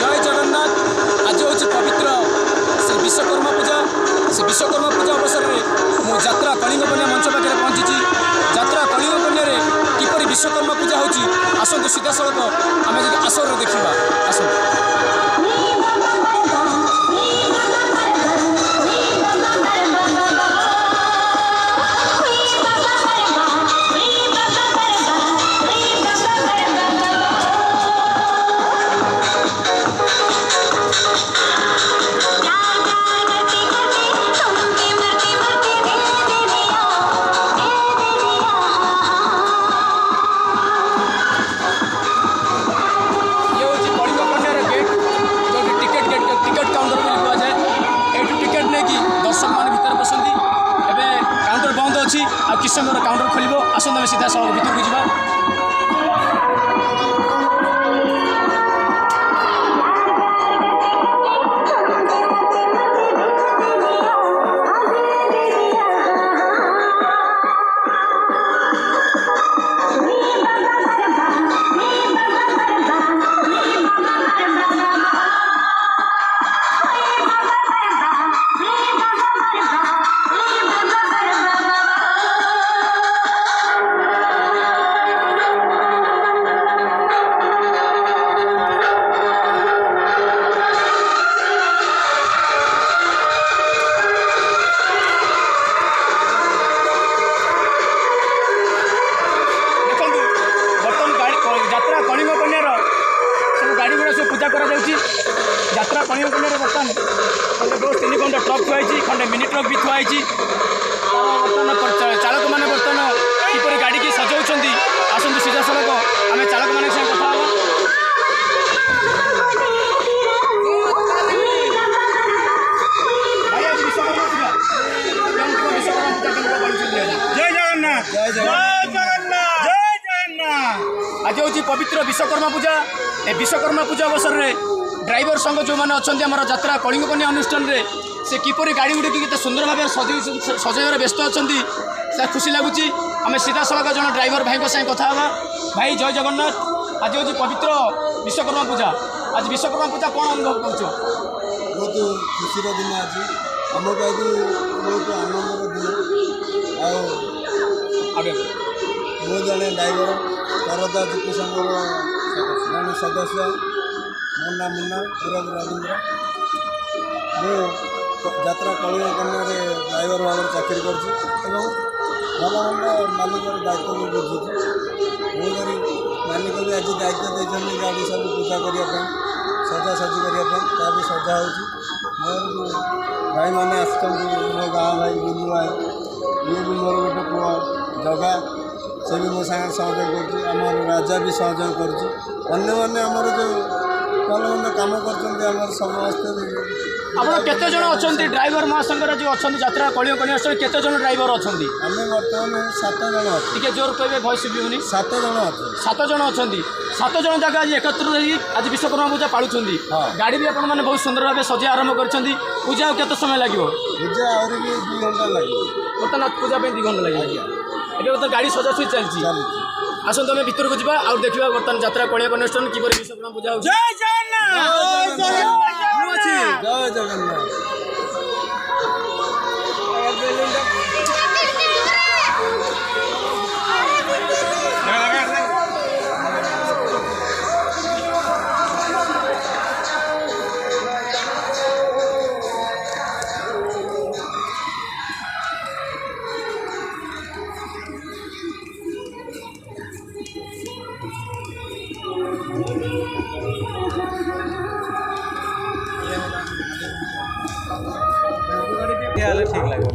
जय जगन्नाथ। आज हूँ पवित्र श्री विश्वकर्मा पूजा। से विश्वकर्मा पूजा अवसर में मो यात्रा कलिंग कन्या मंच पाखे पहुँची। यात्रा कलिंग कन्या किपरि विश्वकर्मा पूजा होची आसतु सीधा सड़क आम आसर देखा आस। किस समय काउंटर खोल आसत आम सीधा सड़क भर को जावा। पूजा करा यात्रा कलिंग कन्या बर्तमान खंडे बस 3 खंड ट्रक थुआई खंडे मिनी ट्रक भी थुआई बर्तमान चालक मैंने बर्तमान किपर गाड़ी की सजाऊँ आसतु सीधा सड़क आम चालक मान कथा जय जगन्नाथ जय जगन्नाथ जय जगन्नाथ। आज हूँ पवित्र विश्वकर्मा पूजा। ए विश्वकर्मा पूजा अवसर में ड्राइवर संघ जो मैंने अच्छा आम यात्रा कलिंग कन्या अनुष्ठान में से किपरि गाड़ी गुड़ी केते सुंदर भाव सजाइबार व्यस्त अच्छा खुशी लगुच। आम सीधा सड़क जन ड्राइवर भाई साथ कथा भाई जय जगन्नाथ। आज हूँ पवित्र विश्वकर्मा पूजा। आज विश्वकर्मा पूजा कौन अनुभव कर बहुत खुशी दिन आज आम बहुत आनंदर दिन मो जड़े ड्राइवर करदा जीपी संघर जड़े सदस्य मो ना मुन्ना पूरब रवींद्र मु यात्रा कलिंग कन्या ड्राइवर भाव चाकरी कर भल भल मालिक दायित्व भी बुझुची मुझे मालिक भी आज दायित्व देते गाड़ी सब पूजा करने सजासजी करने भी सजा हो मोर भाई मैंने आस मो गाँ भाई बिंदु भाई ये भी मोर गोटे पुआ जगा से भी मो सागर सहयोग कर राजा भी सहयोग कर जो भल भल कम कर समस्त आप केते जन अच्छा ड्राइवर महासंघर जो अच्छा यात्रा कलिंग कन्या केते जन ड्राइवर अच्छा आम बर्तमान 7 जन टे जोर कहे भयस शुभुनि 7 जन अच्छे 7 जन अच्छा 7 जन जगह आज एकत्र आज विश्वकर्मा पूजा पालुं गाड़ी भी आपण मैंने बहुत सुंदर भाव सजा आरंभ कर पूजा केते समय लगे पूजा आहरी भी 2 घंटा लगे बर्तमान पूजा 2 घंटा लगे ये तो गाड़ी सजासुई चलती आसतु आम भर को जावा और देखा बर्तमान यात्रा कलिंग अनुष्ठान किपरि विश्वकर्मा पूजा हो। जय जगन्नाथ जय जगन्नाथ। ठीक लगे।